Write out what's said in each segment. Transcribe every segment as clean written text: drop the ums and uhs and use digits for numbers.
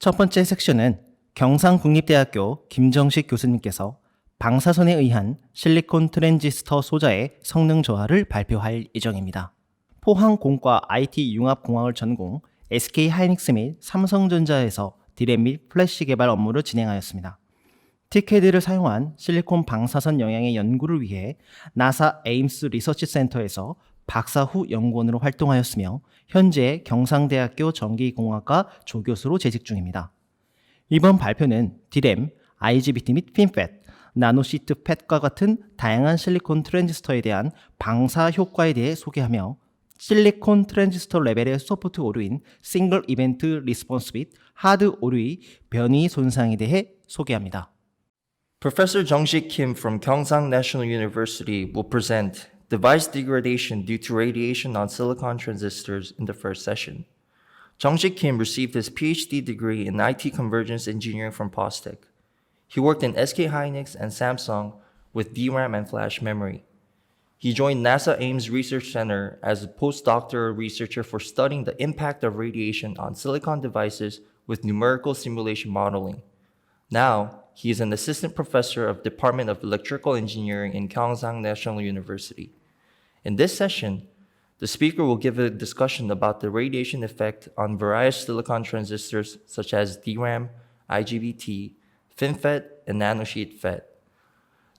첫 번째 섹션은 경상국립대학교 김정식 교수님께서 방사선에 의한 실리콘 트랜지스터 소자의 성능 저하를 발표할 예정입니다. 포항공과 IT 융합공학을 전공, SK 하이닉스 및 삼성전자에서 디램 및 플래시 개발 업무를 진행하였습니다. 티캐드를 사용한 실리콘 방사선 영향의 연구를 위해 나사 에임스 리서치 센터에서 박사 후 연구원으로 활동하였으며 현재 경상대학교 전기공학과 조교수로 재직 중입니다. 이번 발표는 디램, IGBT 및 핀팻, 나노시트 팻과 같은 다양한 실리콘 트랜지스터에 대한 방사 효과에 대해 소개하며 실리콘 트랜지스터 레벨의 소프트 오류인 싱글 이벤트 리스폰스 및 하드 오류의 변이 손상에 대해 소개합니다. Professor Jungsik Kim from Gyeongsang National University will present device degradation due to radiation on silicon transistors in the first session. Jungsik Kim received his PhD degree in IT Convergence Engineering from POSTECH. He worked in SK Hynix and Samsung with DRAM and flash memory. He joined NASA Ames Research Center as a postdoctoral researcher for studying the impact of radiation on silicon devices with numerical simulation modeling. Now, he is an assistant professor of Department of Electrical Engineering in Gyeongsang National University. In this session, the speaker will give a discussion about the radiation effect on various silicon transistors such as DRAM, IGBT, FinFET, and nanosheet FET.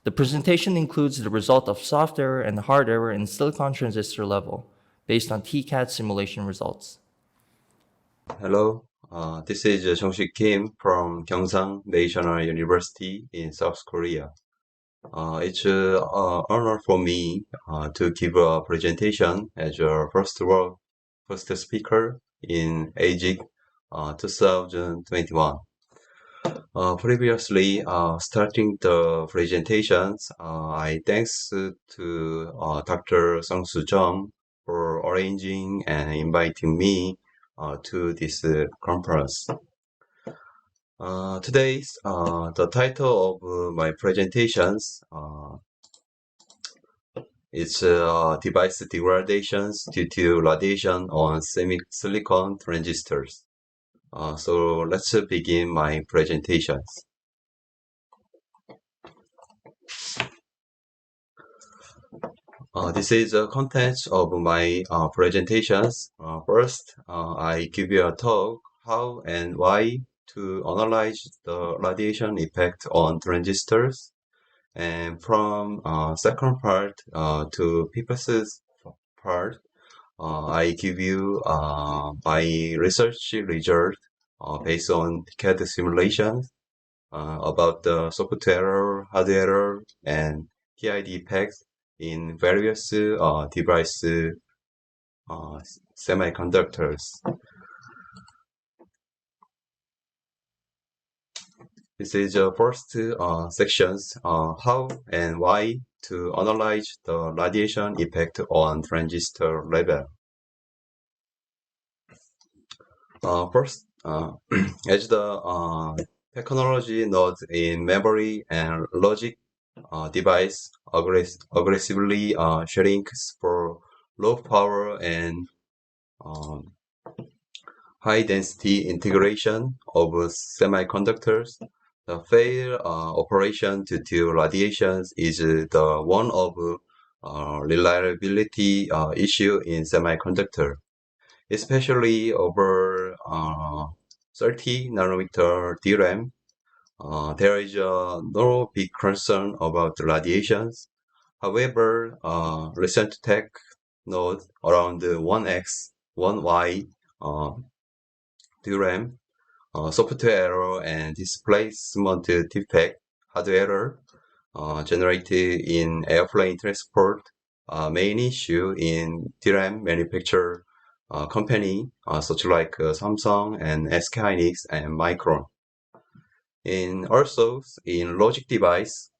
The presentation includes the result of soft error and hard error in silicon transistor level based on TCAD simulation results. Hello, this is Jungsik Kim from Gyeongsang National University in South Korea. It's an honor for me to give a presentation as your first speaker in AGIC 2021. Previously, starting the presentations, I thanks to Dr. Sung-Soo Jung for arranging and inviting me to this conference. Today's the title of my presentations is device degradations due to radiation on silicon transistors. So let's begin my presentations. This is the contents of my presentations. First, I give you a talk how and why to analyze the radiation effect on transistors. And from second part to fifth part, I give you my research result based on CAD simulations about the software error, hardware error, and PID effects in various device semiconductors. This is the first sections, how and why to analyze the radiation effect on transistor level. First, as the technology nodes in memory and logic device aggressively shrinks for low power and high density integration of semiconductors. The failed operation due to radiations is the one of reliability issue in semiconductor, especially over 30 nanometer DRAM. There is no big concern about radiations. However, recent tech nodes around 1X, 1Y DRAM, software error and displacement defect, hardware error generated in airplane transport, main issue in DRAM manufacturer company such like Samsung and SK Hynix and Micron. And also in logic device,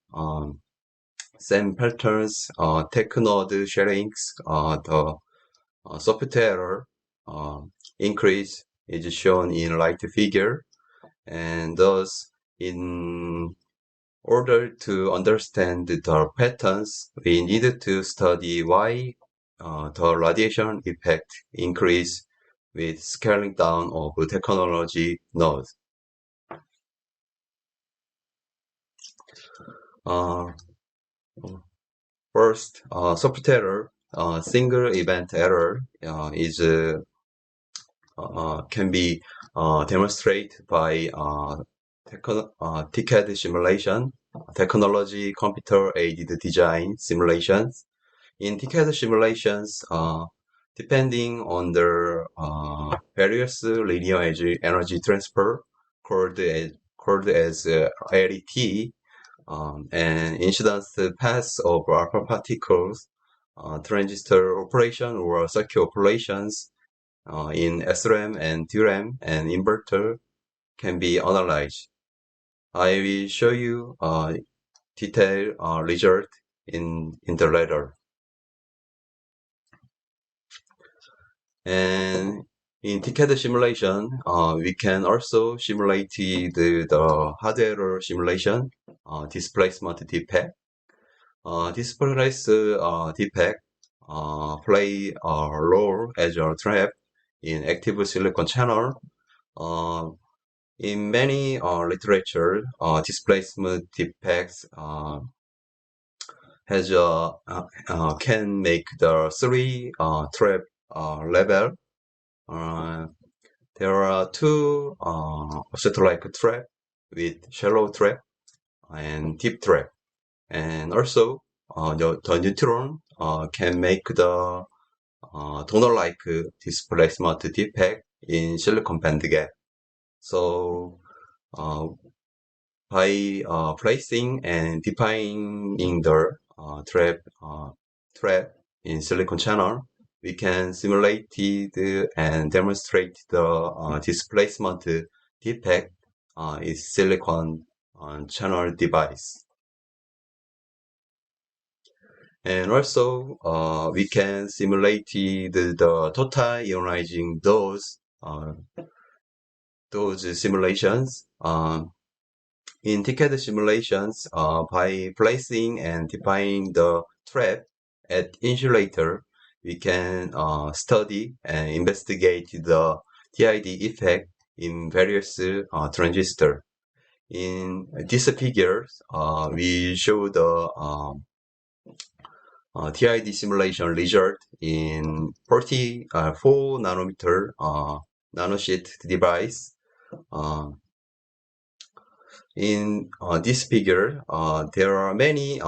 same patterns, tech node sharings, the software error increase is shown in right figure, and thus in order to understand the patterns, we needed to study why the radiation effect increase with scaling down of technology nodes. Uh, First, soft error, single event error is can be demonstrated by TCAD simulation, technology computer-aided design simulations. In TCAD simulations, depending on the various linear energy transfer called as LET, and incidence paths of alpha particles, transistor operation or circuit operations in SRAM and DRAM and inverter can be analyzed. I will show you detailed result in the later. And in TCAD simulation, we can also simulate the hardware simulation, displacement defect. Displacement defect play a role as a trap in active silicon channel. In many literature, displacement defects can make the three trap level. There are two satellite trap with shallow trap and deep trap, and also the neutron can make the donor-like displacement defect in silicon band gap. So by placing and defining the trap in silicon channel, we can simulate and demonstrate the displacement defect is silicon channel device. And also, we can simulate the total ionizing those simulations. In TCAD simulations, by placing and defining the trap at insulator, we can study and investigate the TID effect in various transistors. In this figure, we show the TID simulation result in 4 nanometer nanosheet device. In this figure, there are many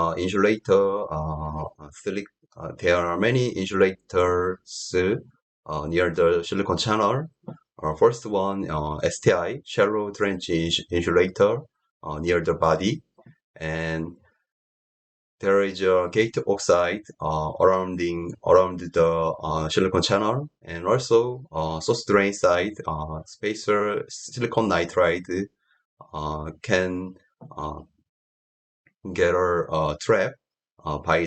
there are many insulators near the silicon channel. First one, STI, shallow trench insulator near the body, and there is a gate oxide around the silicon channel, and also source drain side spacer silicon nitride can get a trap by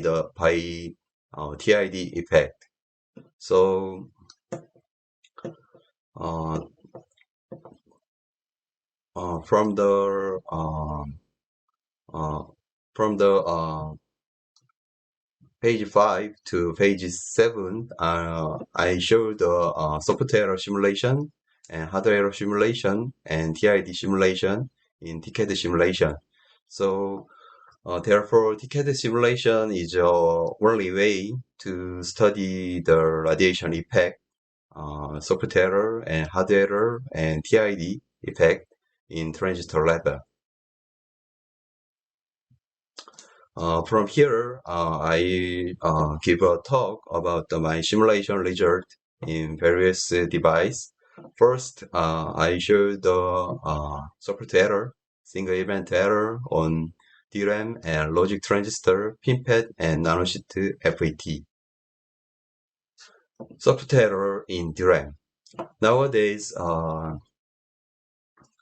TID effect. So from the page 5 to page 7, I show the software simulation and hardware simulation and TID simulation in TCAD simulation. So therefore, TCAD simulation is the only way to study the radiation effect, software and hardware and TID effect in transistor level. From here, I give a talk about my simulation result in various device. First, I show the software single event error on DRAM and logic transistor, FinFET, and nanosheet FET. Software in DRAM. Nowadays,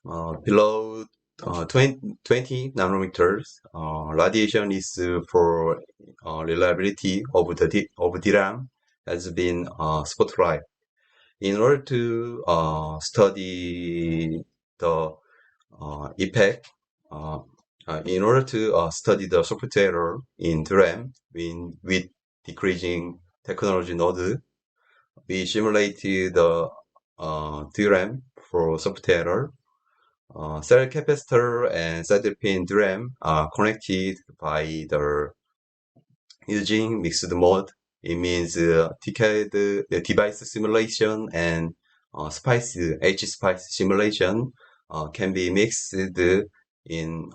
below 20 nanometers, radiation is for reliability of DRAM has been spotlight. In order to study the effect, in order to study the software in DRAM with decreasing technology node, we simulated the DRAM for software cell capacitor and side pin DRAM are connected by the using mixed mode. It means decade device simulation and spice H-spice simulation can be mixed in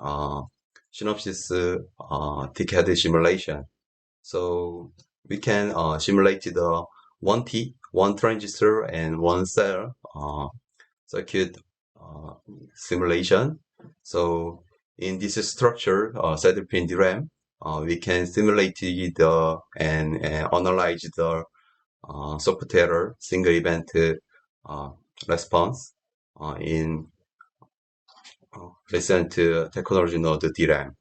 synopsis decade simulation. So we can simulate the one transistor and one cell circuit simulation. So in this structure, side pin DRAM, we can simulate and analyze the software single event response in recent technology node DRAM.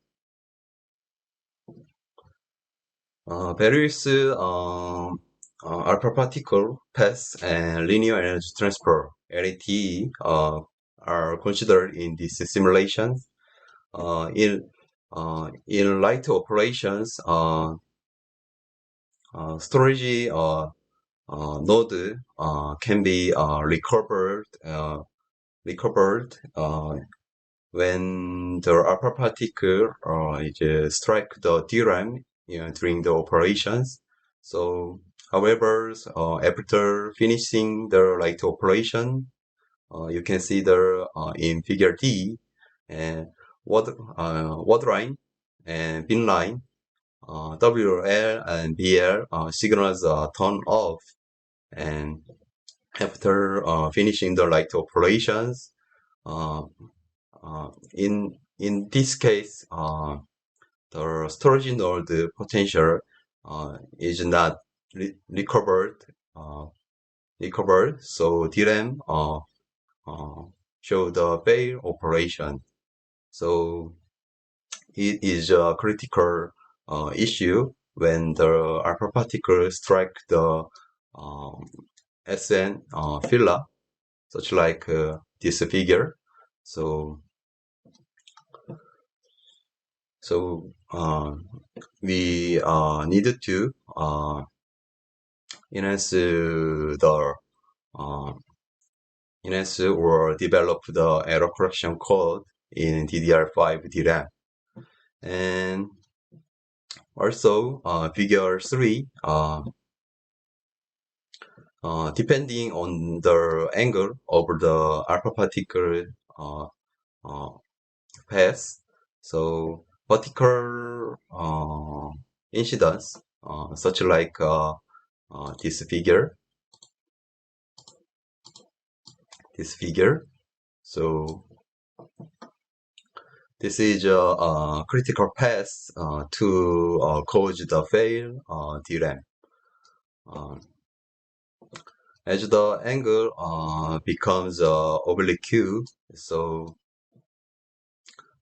Various alpha particle paths and linear energy transfer (LET) are considered in these simulations. In light operations, storage node can be recovered when the alpha particle strike the DRAM during the operations. So, however, after finishing the light operation, you can see the in figure D and word line and bin line, WL and BL signals are turned off, and after finishing the light operations, in this case, the storage node potential is not recovered. So DRAM show the fail operation. So it is a critical issue when the alpha particle strike the SN filler, such like this figure. So we needed to enhance or develop the error correction code in DDR5 DRAM. And also figure 3, depending on the angle of the alpha particle path, so vertical incidence, such like this figure. So this is a critical path to cause the fail DRAM. As the angle becomes oblique, so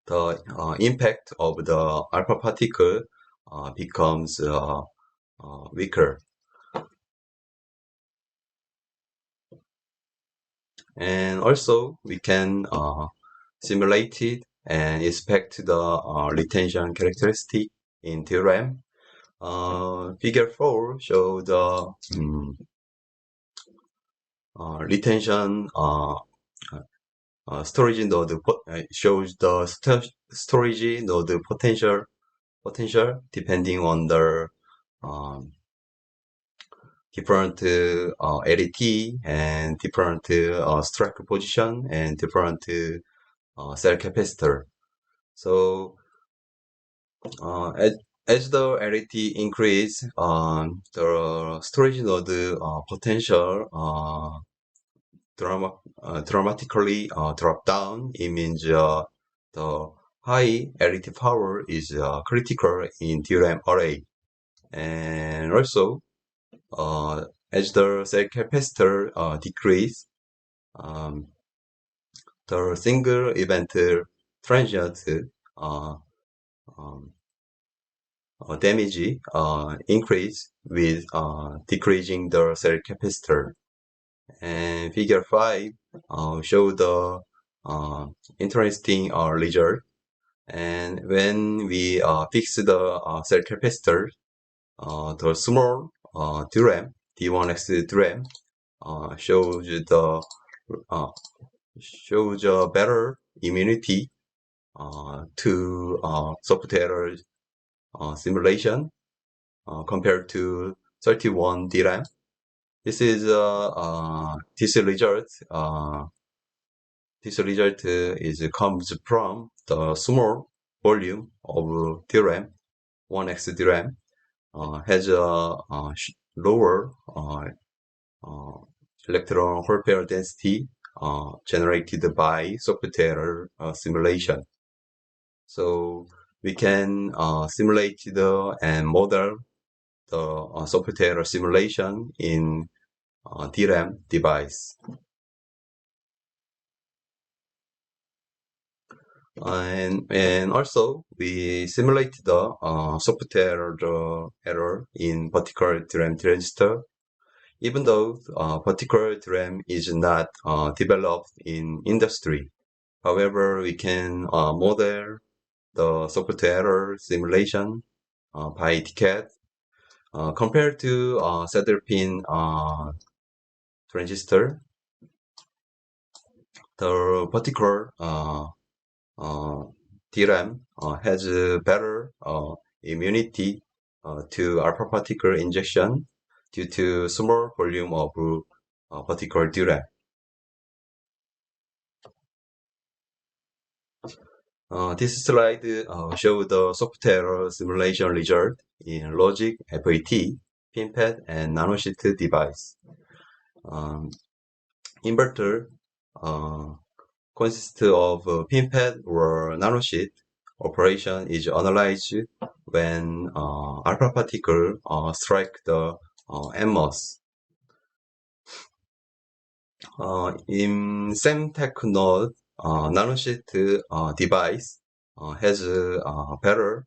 the impact of the alpha particle becomes weaker. And also we can simulate it and inspect the retention characteristic in DRAM. Figure 4 shows the retention storage node shows the storage node potential depending on the different LET and different strike position and different cell capacitor. So as the LET increase, the storage node potential dramatically drop down. It means the high LET power is critical in DRAM array. And also, as the cell capacitor decrease, the single event transient damage increase with decreasing the cell capacitor. And figure 5 show the interesting result. And when we fix the cell capacitor, the small DRAM, D1X DRAM, shows the shows a better immunity to soft error simulation compared to 31 DRAM. This is this result. This result comes from the small volume of DRAM. 1x DRAM has a lower electron hole pair density generated by soft error simulation. So we can simulate and model the soft error simulation in DRAM device. And also we simulate the soft error in particular DRAM transistor. Even though particular DRAM is not developed in industry, however, we can model the soft error simulation by TCAD compared to saddle pin transistor. The particular DRAM has better immunity to alpha particle injection due to small volume of particle DRAM. This slide shows the soft error simulation result in logic, FET, FinFET, and nanosheet device. Inverter consists of FinFET or nanosheet. Operation is analyzed when alpha particle strike the NMOS. In same tech node, nanosheet device has better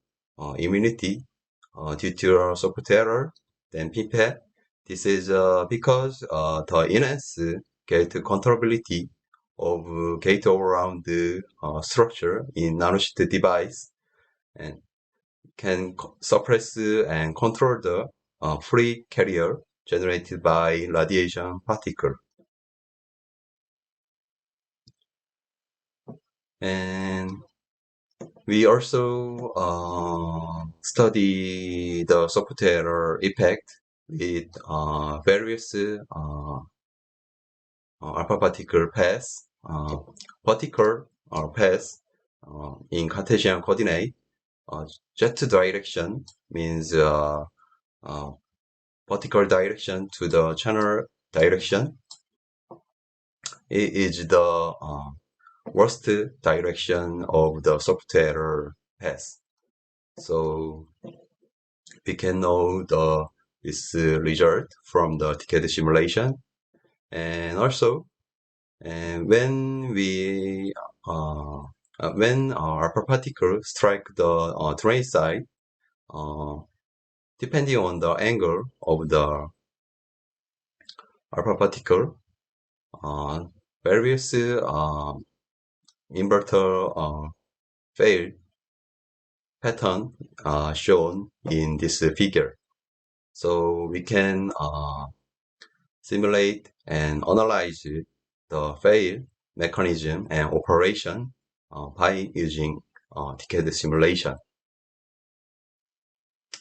immunity due to soft error than FinFET. This is because the enhanced gate controllability of gate around the structure in nanosheet device and can suppress and control the free carrier generated by radiation particle. And we also study the soft error effect with various alpha particle paths, particle paths in Cartesian coordinate. Jet direction means particle direction to the channel direction. It is the worst direction of the soft error path. So we can know this result from the TCAD simulation. And also, when alpha particle strike the drain side, depending on the angle of the alpha particle, various inverter fail pattern shown in this figure. So we can simulate and analyze the fail mechanism and operation by using TCAD simulation.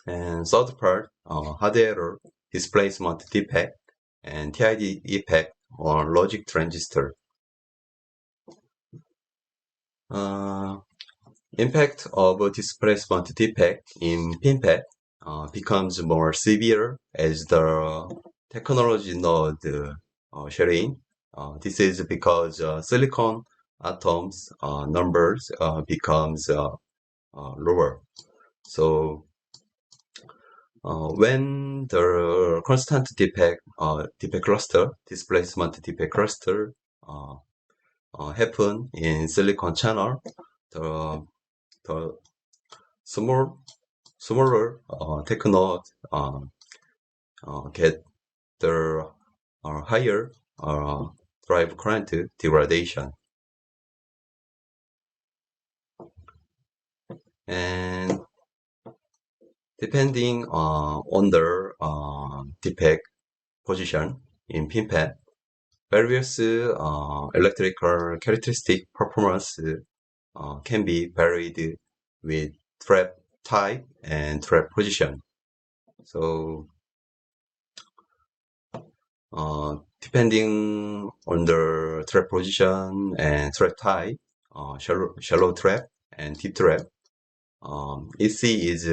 And third part, hard error, displacement defect, and TID effect on logic transistor. Impact of displacement defect in FinFET becomes more severe as the technology node sharing. This is because silicon atoms numbers becomes lower. So when the constant defect cluster, displacement defect cluster happen in silicon channel, the smaller tech node get the higher drive current degradation. And depending on the defect position in FinFET, various electrical characteristic performance can be varied with trap type and trap position. So depending on the trap position and trap type, shallow trap and deep trap, EC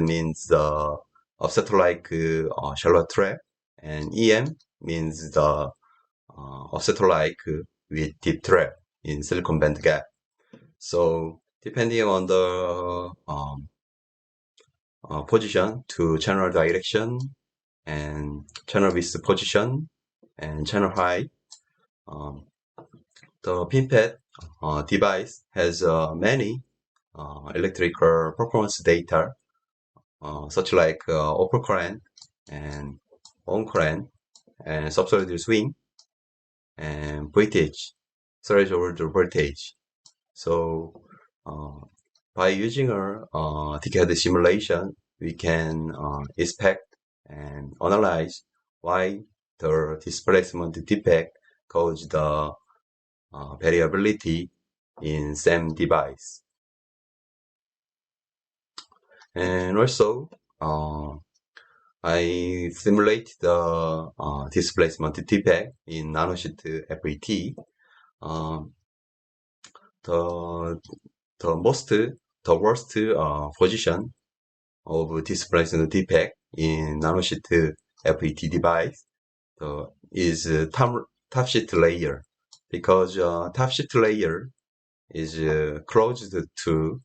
means the offset-like shallow trap, and EM means the offset-like with deep trap in silicon band gap. So depending on the position to channel direction and channel width position and channel height, the FinFET device has many electrical performance data, such like overcurrent and on current and subsolid swing and voltage, threshold voltage. So by using a decade simulation, we can expect and analyze why the displacement defect caused the variability in same device. And also, I simulate the displacement defect in nanosheet FET. The worst position of displacement defect in nanosheet FET device is top sheet layer, because top sheet layer is closed to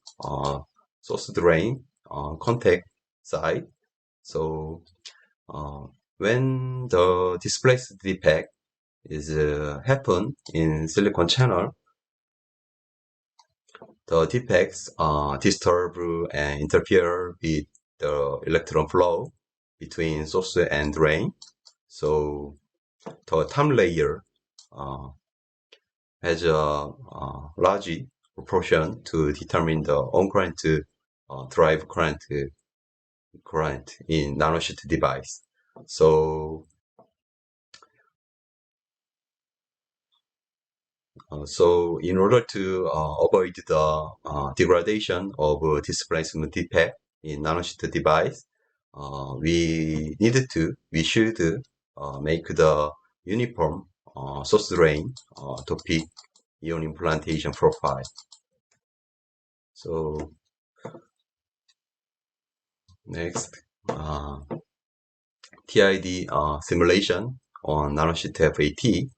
source drain contact side. So when the displaced defect is happen in silicon channel, the defects disturb and interfere with the electron flow between source and drain. So the top layer has a large proportion to determine the on current drive current in nanosheet device. So in order to avoid the degradation of displacement defect in nanosheet device, we should make the uniform source drain topic ion implantation profile. So next, TID simulation on nanosheet FET.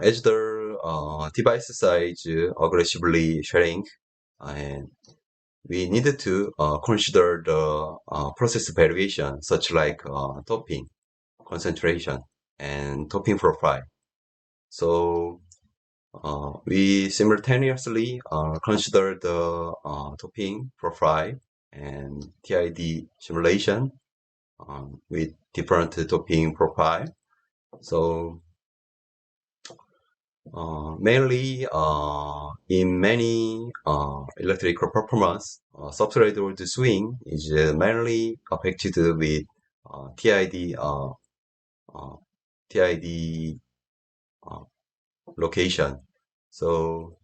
As the device size aggressively shrink, and we needed to consider the process variation, such like doping, concentration, and doping profile. So we simultaneously consider the doping profile and TID simulation with different doping profile. So mainly in many electrical performance, substrate voltage swing is mainly affected with TID location. So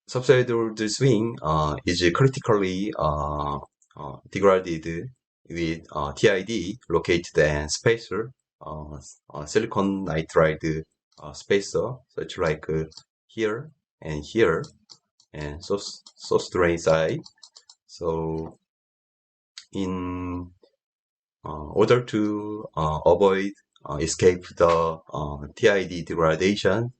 substrate voltage swing is critically degraded with TID located and spacer, silicon nitride spacer, such like here and here, and source drain side. So in order to avoid escape the TID degradation,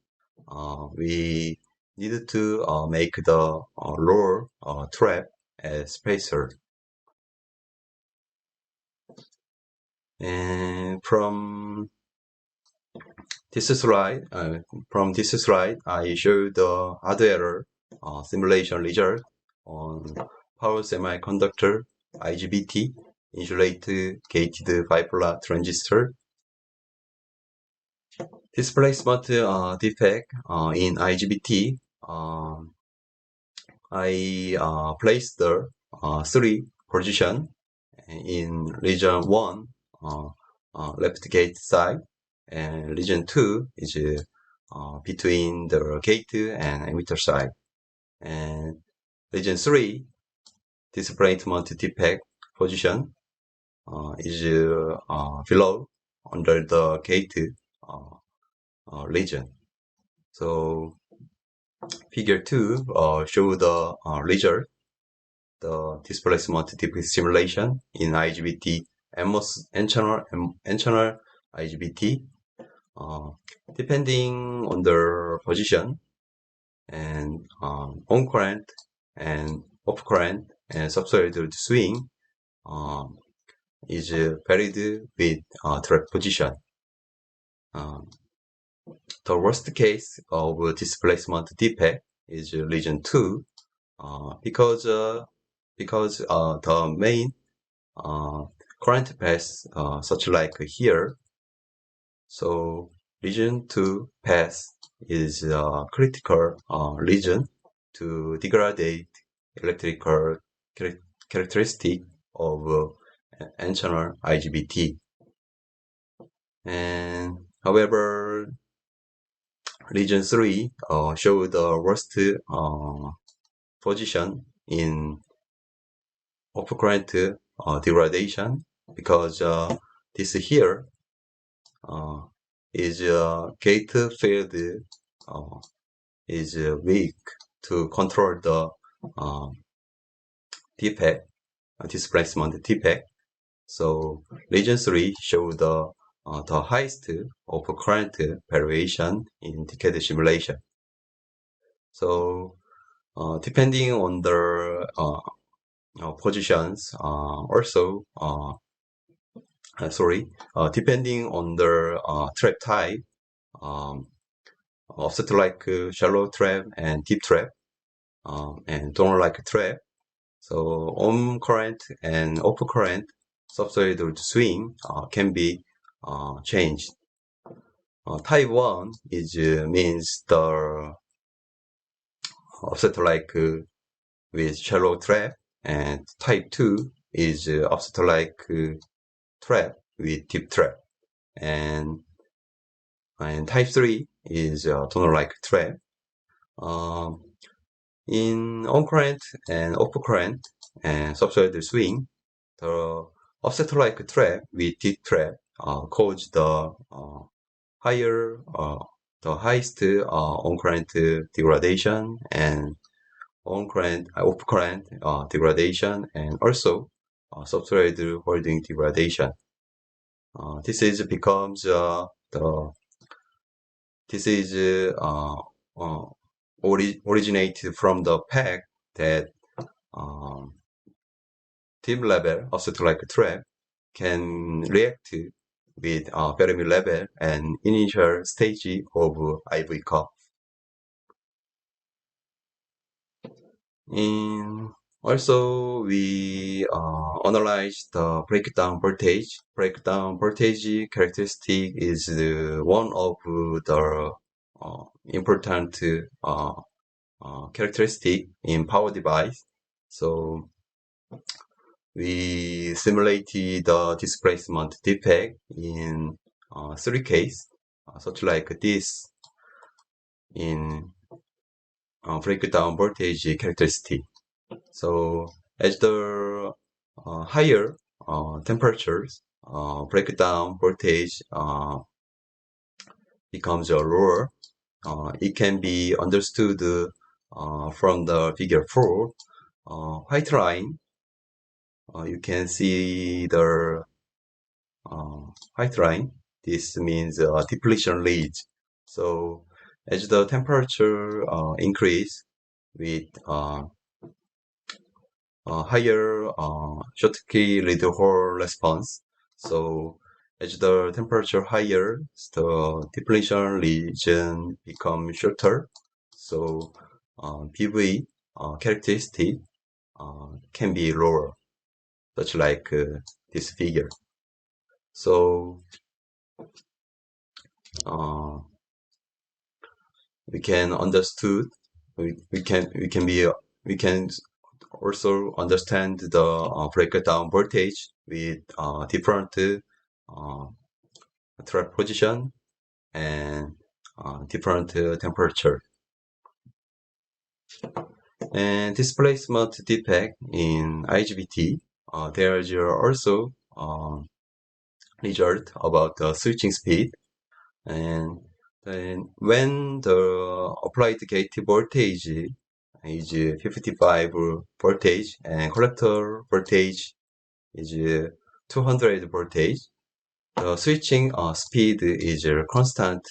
we needed to make the lower trap as spacer. And from this slide, I show the hardware simulation result on power semiconductor IGBT insulated gated bipolar transistor. Displacement defect in IGBT. I placed the 3 position in region 1, left gate side, and region 2 is between the gate and emitter side. And region 3, displacement defect position is below under the gate region. So figure 2 show the result, the displacement defect simulation in IGBT n-channel IGBT, depending on the position and on current and off current and substrate swing is varied with trap position. The worst case of displacement defect is region 2 because the main current path such like here. So region 2 path is a critical region to degrade electrical characteristic of n-channel IGBT. And however, region 3 show the worst position in off-current degradation because this here is gate field is weak to control the defect, displacement defect. So region 3 show the highest of current variation in decade simulation. So depending on the positions, also depending on the trap type, offset like shallow trap and deep trap, and donor like trap. So on current and off current substrate swing can be changed. Type 1 is means the offset like with shallow trap, and type 2 is offset like trap with deep trap, and type 3 is donor like trap. In on current and off current and substrate swing, the offset like trap with deep trap cause the highest on current degradation and on current off current degradation, and also substrate holding degradation. This is becomes originated from the fact that deep level offset like trap can react with Fermi level and initial stage of IV curve. Also, we analyze the breakdown voltage. Breakdown voltage characteristic is one of the important characteristic in power device. So we simulated the displacement defect in 3 cases, such like this in breakdown voltage characteristic. So as the higher temperatures, breakdown voltage becomes lower. It can be understood from the figure 4. White line, you can see the white line. This means depletion rate. So as the temperature increase with higher Schottky lead hole response, so as the temperature higher, the depletion region becomes shorter. So PV characteristic can be lower, such like this figure. So we can understood we can also understand the breakdown voltage with different trap position and different temperature. And displacement defect in IGBT, there is also result about the switching speed. And then when the applied gate voltage is 55 voltage and collector voltage is 200 voltage, the switching speed is constant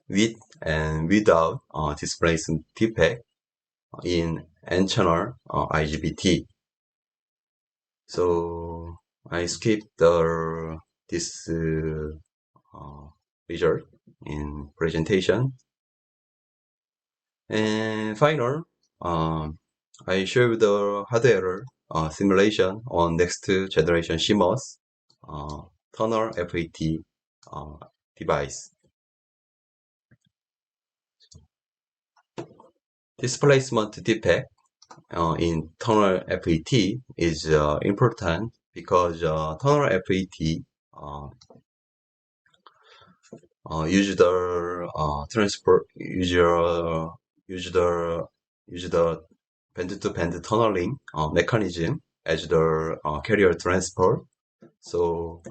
with and without displacement defect in N-channel IGBT. So I skipped this result in presentation. And final, I show the hardware simulation on next generation CMOS tunnel FET device. Displacement defect in tunnel FET is important because tunnel FET use the band-to-band tunneling mechanism as the carrier transport. So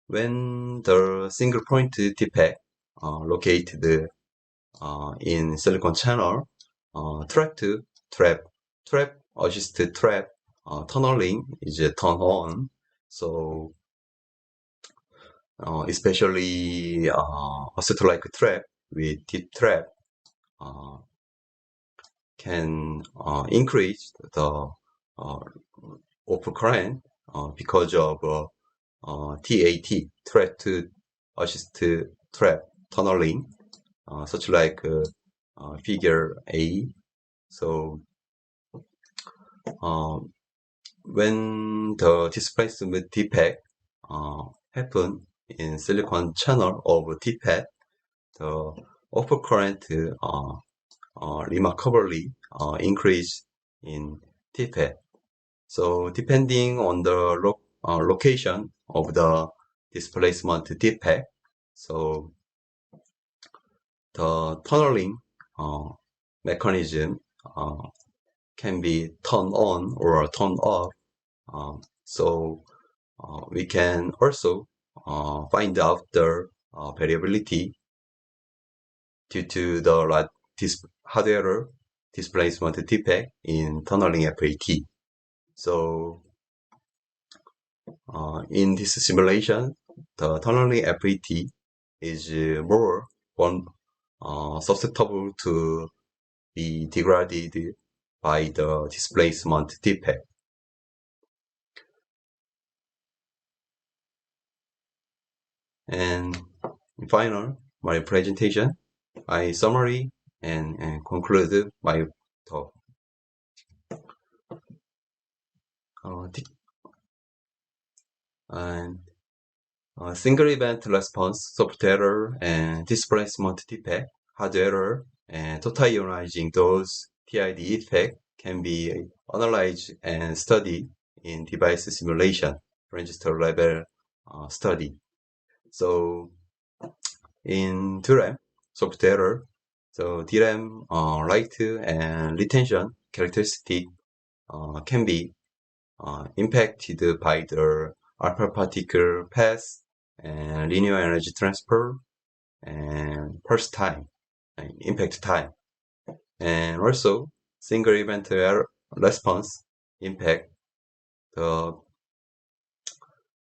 when the single point defect located in silicon channel, trap to trap assisted trap tunneling is turned on. So especially acetylite trap with deep trap can increase the open current because of TAT, threat to assist trap tunneling, such like figure A. So when the displacement defect happen in silicon channel of TPAT, the open current remarkably increase in TPAT. So depending on the location of the displacement defect, so the tunneling mechanism can be turned on or turned off. So we can also find out the variability due to the hardware displacement defect in tunneling FET. So in this simulation, the tunneling FET is more susceptible to be degraded by the displacement defect. And final, my presentation, I summary and conclude my talk. Single event response, soft error, and displacement defect, hard error, and total ionizing dose TID effect can be analyzed and studied in device simulation, transistor level study. So in DRAM, soft error, so DRAM write and retention characteristic can be impacted by the alpha particle path and linear energy transfer and pulse time, and impact time. And also single event response impact, the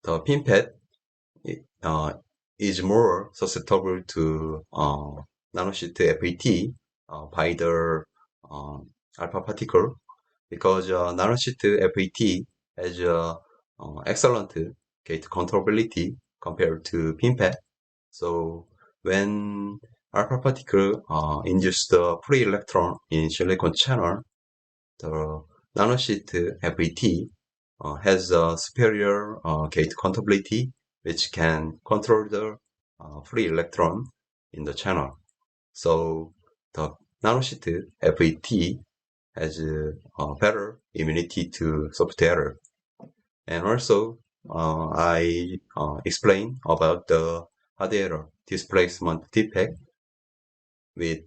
pinpad is more susceptible to nanosheet FET by the alpha particle, because nanosheet FET has excellent gate controllability compared to pinpad. So when alpha particle induce the free electron in silicon channel, the nanosheet FET has a superior gate controllability, which can control the free electron in the channel. So the nanosheet FET has better immunity to soft error. And also, I explain about the hard error displacement defect with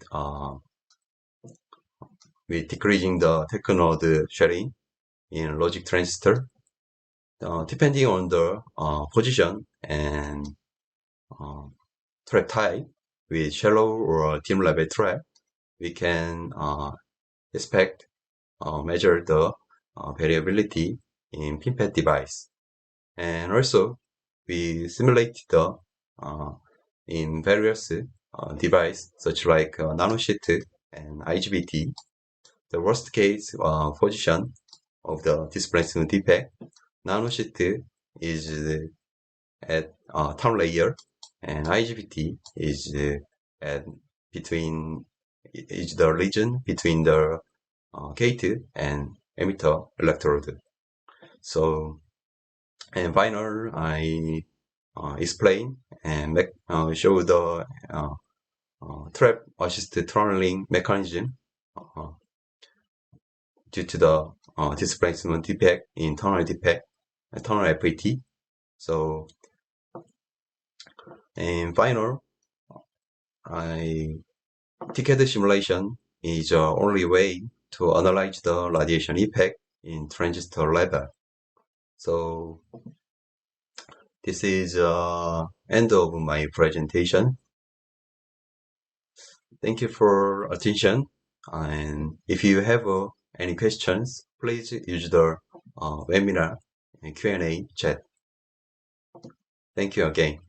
decreasing the technode sharing in logic transistor. Depending on the position and trap type, with shallow or dim level trap, we can expect measure the variability in FinFET device. And also, we simulate the in various device such like nanosheet and IGBT. The worst case position of the displacement defect, nanosheet is at town layer, and IGBT is at is the region between the gate and emitter electrode. So, and final, I explain and show the trap assisted tunneling mechanism due to the displacement defect in tunnel FET. So, and final, decade simulation is the only way to analyze the radiation effect in transistor level. So, this is end of my presentation. Thank you for attention. And if you have any questions, please use the webinar and Q&A chat. Thank you again.